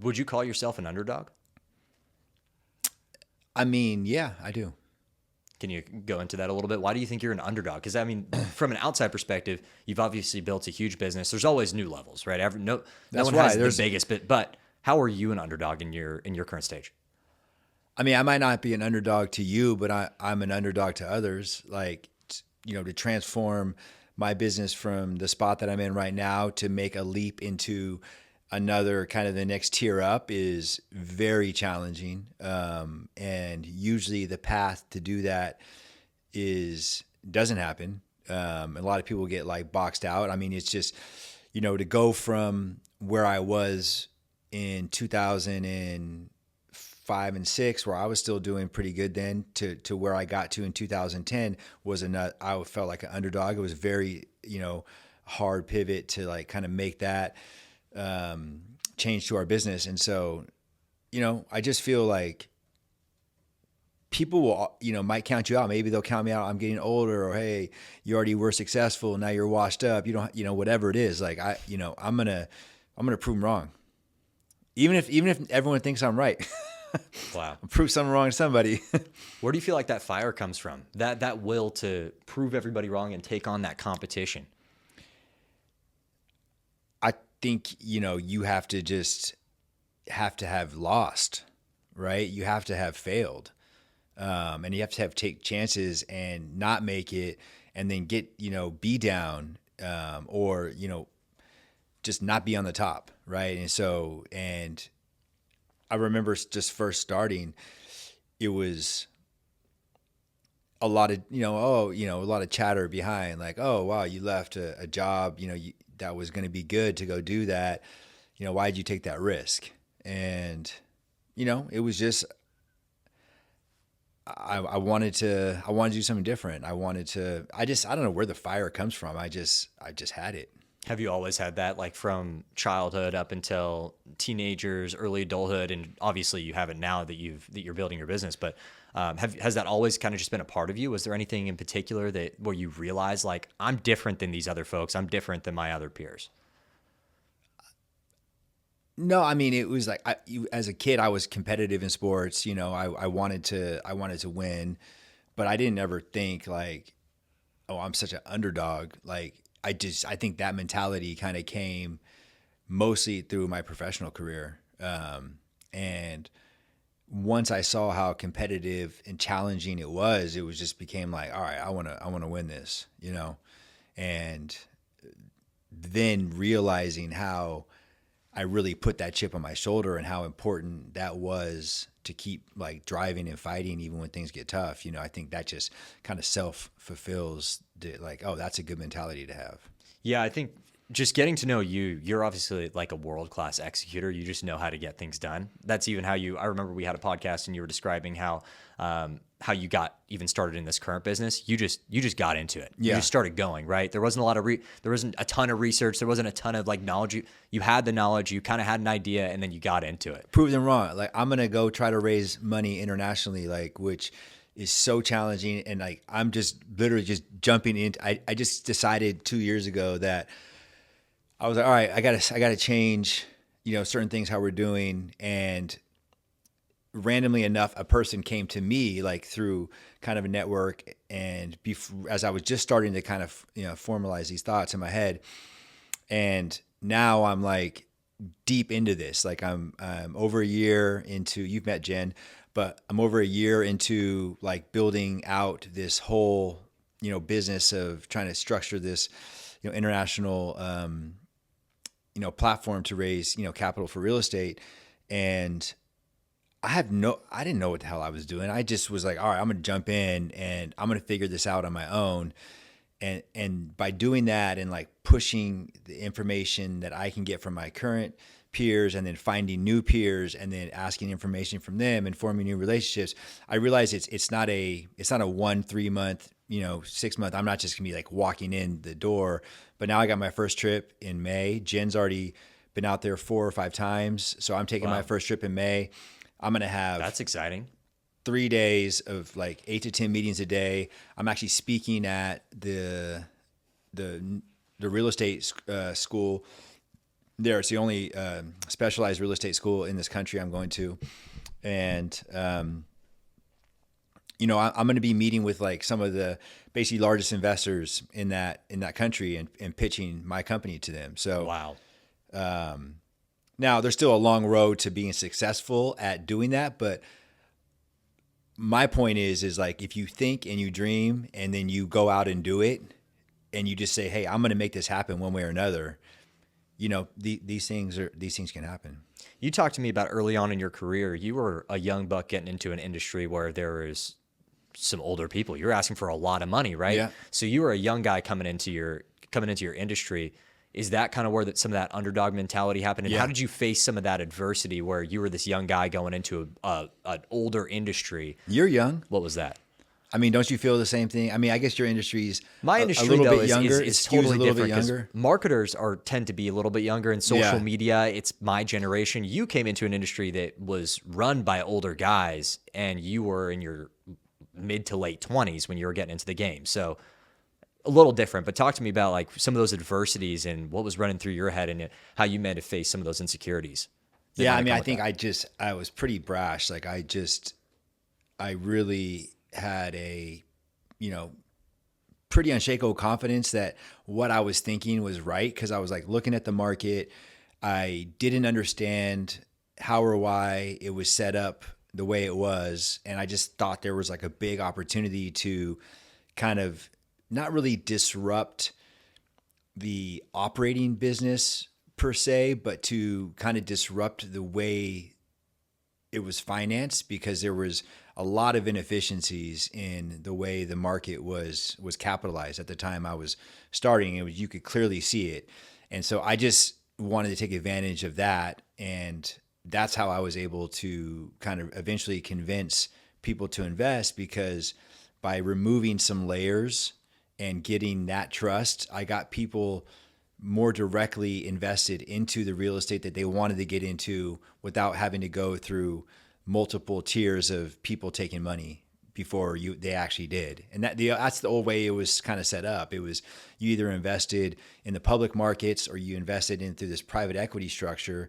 Would you call yourself an underdog? I mean, yeah, I do. Can you go into that a little bit? Why do you think you're an underdog? Because I mean, from an outside perspective, you've obviously built a huge business. There's always new levels, right? No That's one why has the there's, biggest bit. But how are you an underdog in your current stage? I mean, I might not be an underdog to you, but I'm an underdog to others. Like, to transform my business from the spot that I'm in right now to make a leap into another kind of the next tier up is very challenging. And usually the path to do that doesn't happen. A lot of people get like boxed out. I mean, it's just, to go from where I was in 2005 and six, where I was still doing pretty good then, to where I got to in 2010 was I felt like an underdog. It was very, hard pivot to like kind of make that change to our business. And so, I just feel like people will, might count you out. Maybe they'll count me out. I'm getting older, or, hey, you already were successful. Now you're washed up. You don't, whatever it is. Like I'm going to prove them wrong. Even if everyone thinks I'm right. Wow. I'll prove something wrong to somebody. Where do you feel like that fire comes from? That will to prove everybody wrong and take on that competition. I think, you have to have lost, right? You have to have failed. And you have to take chances and not make it, and then get, be down, or, just not be on the top. Right. And I remember just first starting, it was a lot of, a lot of chatter behind, like, oh, wow, you left a job, that was going to be good to go do that. Why'd you take that risk? And, it was just, I wanted to do something different. I don't know where the fire comes from. I just had it. Have you always had that, like from childhood up until teenagers, early adulthood, and obviously you have it now that you're building your business? But has that always kind of just been a part of you? Was there anything in particular where you realized, like, I'm different than these other folks, I'm different than my other peers? No, I mean, it was like as a kid, I was competitive in sports. I wanted to win, but I didn't ever think like, oh, I'm such an underdog. Like, I think that mentality kind of came mostly through my professional career. And once I saw how competitive and challenging it was just became like, all right, I want to win this, and then realizing how I really put that chip on my shoulder and how important that was to keep like driving and fighting even when things get tough. I think that just kind of self fulfills like, oh, that's a good mentality to have. Yeah, I think just getting to know you, you're obviously like a world-class executor. You just know how to get things done. That's even how I remember we had a podcast and you were describing how you got even started in this current business. You just got into it. Yeah. You just started going, right? There wasn't there wasn't a ton of research. There wasn't a ton of like knowledge. You had the knowledge, you kind of had an idea, and then you got into it. Prove them wrong. Like, I'm going to go try to raise money internationally, like, which is so challenging. And like, I'm just literally just jumping into, I just decided 2 years ago that I was like, all right, I gotta change, certain things, how we're doing. And randomly enough, a person came to me like through kind of a network, and as I was just starting to kind of, formalize these thoughts in my head. And now I'm like deep into this. Like I'm over a year into, you've met Jen, but I'm over a year into like building out this whole, business of trying to structure this, international, platform to raise, capital for real estate. And I didn't know what the hell I was doing. I just was like, all right, I'm going to jump in and I'm going to figure this out on my own. And by doing that and like pushing the information that I can get from my current peers, and then finding new peers, and then asking information from them and forming new relationships, I realized it's not a 1-3 month, 6 month. I'm not just gonna be like walking in the door. But now I got my first trip in May. Jen's already been out there 4 or 5 times, so I'm taking my first trip in May. I'm gonna have That's exciting. 3 days of like 8 to 10 meetings a day. I'm actually speaking at the real estate school there. It's the only specialized real estate school in this country I'm going to. And, you know, I'm going to be meeting with like some of the basically largest investors in that country and pitching my company to them. So Wow. Now there's still a long road to being successful at doing that. But my point is like, if you think and you dream and then you go out and do it and you just say, hey, I'm going to make this happen one way or another, you know, these things can happen. You talked to me about early on in your career, you were a young buck getting into an industry where there is some older people. You're asking for a lot of money, right? Yeah. So you were a young guy coming into your industry. Is that kind of where some of that underdog mentality happened? And Yeah. how did you face some of that adversity where you were this young guy going into an older industry? You're young. What was that? I mean, don't you feel the same thing? I mean, I guess your industry's My a industry little though bit younger. It is skews totally a little bit different because younger. marketers tend to be a little bit younger in social Yeah. media. It's my generation. You came into an industry that was run by older guys, and you were in your mid to late 20s when you were getting into the game. So a little different. But talk to me about like some of those adversities and what was running through your head and how you had to face some of those insecurities. Yeah, I mean, I think I was pretty brash. Like I really had a, you know, pretty unshakable confidence that what I was thinking was right, because I was like looking at the market. I didn't understand how or why it was set up the way it was, and I just thought there was like a big opportunity to kind of not really disrupt the operating business per se, but to kind of disrupt the way it was financed, because there was a lot of inefficiencies in the way the market was capitalized at the time I was starting. It was, you could clearly see it. And so I just wanted to take advantage of that. And that's how I was able to kind of eventually convince people to invest, because by removing some layers and getting that trust, I got people more directly invested into the real estate that they wanted to get into without having to go through multiple tiers of people taking money before they actually did. And that's the old way it was kind of set up. It was, you either invested in the public markets or you invested in through this private equity structure.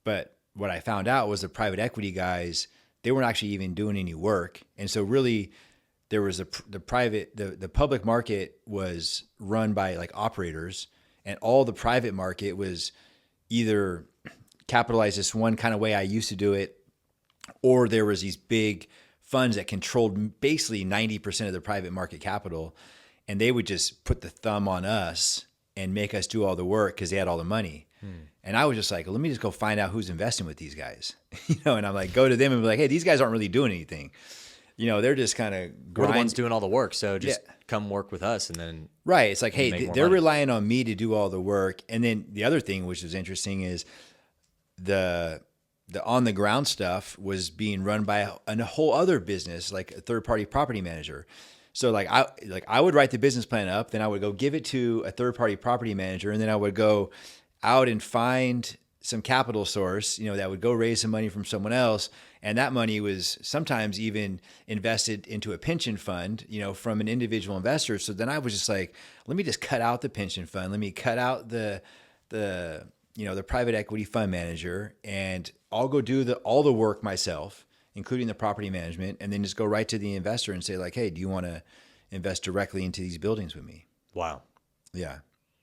But what I found out was the private equity guys, they weren't actually even doing any work. And so really there was the public market was run by like operators, and all the private market was either capitalized this one kind of way I used to do it, or there was these big funds that controlled basically 90% of the private market capital, and they would just put the thumb on us and make us do all the work because they had all the money. And I was just like, let me just go find out who's investing with these guys, you know. And I'm like, go to them and be like, hey, these guys aren't really doing anything. You know, they're just kind of we're the ones doing all the work, so just come work with us, and then right. It's like, hey, they're money. relying on me to do all the work. And then the other thing, which was interesting, is the on the ground stuff was being run by a whole other business, like a third party property manager. So I would write the business plan up, then I would go give it to a third party property manager, and then I would go out and find some capital source, you know, that would go raise some money from someone else. And that money was sometimes even invested into a pension fund, you know, from an individual investor. So then I was just like, let me just cut out the pension fund. Let me cut out the private equity fund manager, and I'll go do all the work myself, including the property management, and then just go right to the investor and say like, hey, do you want to invest directly into these buildings with me? Wow. Yeah.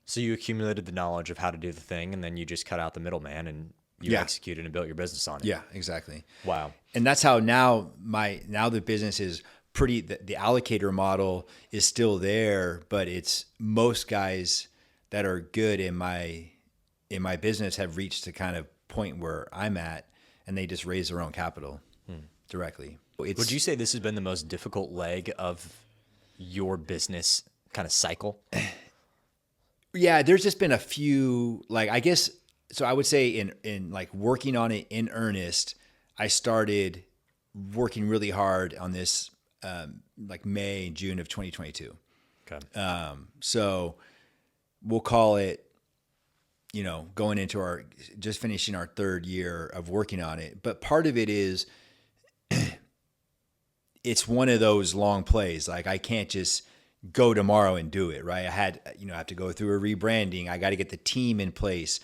So you accumulated the knowledge of how to do the thing, and then you just cut out the middleman and you executed and built your business on it. Yeah, exactly. Wow. And that's how now the business is pretty, the allocator model is still there, but it's most guys that are good in my business have reached the kind of point where I'm at, and they just raise their own capital directly. Would you say this has been the most difficult leg of your business kind of cycle? Yeah, there's just been a few, like, I guess, so I would say in like working on it in earnest, I started working really hard on this like May, June of 2022. Okay. So we'll call it, you know, going into just finishing our third year of working on it. But part of it is, it's one of those long plays. Like, I can't just go tomorrow and do it, right? I have to go through a rebranding. I got to get the team in place.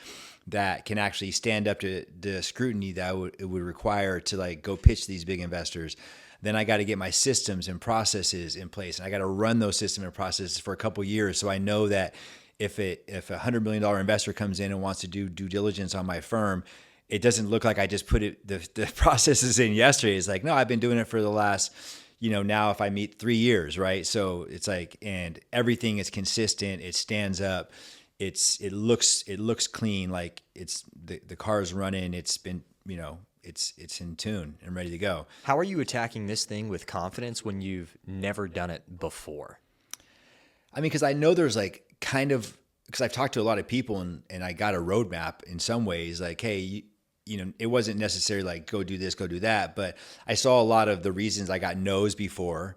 that can actually stand up to the scrutiny that it would require to like go pitch these big investors. Then I got to get my systems and processes in place, and I got to run those systems and processes for a couple of years, so I know that if $100 million investor comes in and wants to do due diligence on my firm, it doesn't look like I just put the processes in yesterday. It's like, no, I've been doing it for the last, now if I meet 3 years, right? So it's like, and everything is consistent. It stands up. It looks clean. Like it's the car's running. It's been, it's in tune and ready to go. How are you attacking this thing with confidence when you've never done it before? I mean, because I know there's like because I've talked to a lot of people and I got a roadmap in some ways, like, hey, it wasn't necessarily like, go do this, go do that. But I saw a lot of the reasons I got no's before.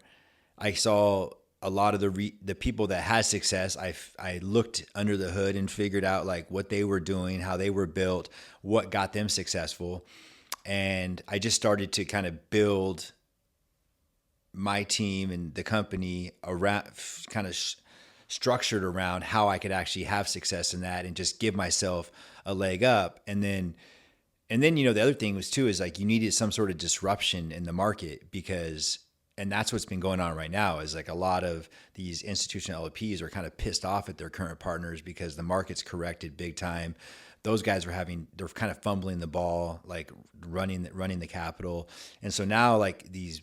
I saw a lot of the people that had success. I looked under the hood and figured out like what they were doing, how they were built, what got them successful. And I just started to kind of build my team and the company around, kind of structured around how I could actually have success in that and just give myself a leg up. And then, the other thing was too, is like you needed some sort of disruption in the market and that's what's been going on right now is like a lot of these institutional LPs are kind of pissed off at their current partners because the market's corrected big time. Those guys they're kind of fumbling the ball, like running the capital. And so now like these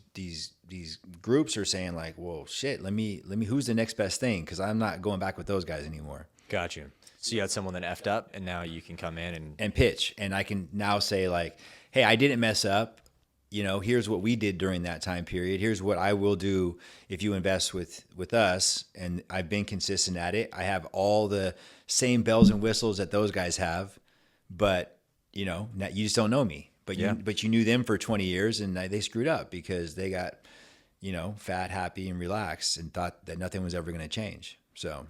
groups are saying like, well, shit, let me, who's the next best thing? Cause I'm not going back with those guys anymore. Got you. So you had someone that effed up and now you can come in and pitch. And I can now say like, hey, I didn't mess up. Here's what we did during that time period. Here's what I will do if you invest with us. And I've been consistent at it. I have all the same bells and whistles that those guys have, but you just don't know me. But you knew them for 20 years, and they screwed up because they got fat, happy, and relaxed, and thought that nothing was ever going to change. So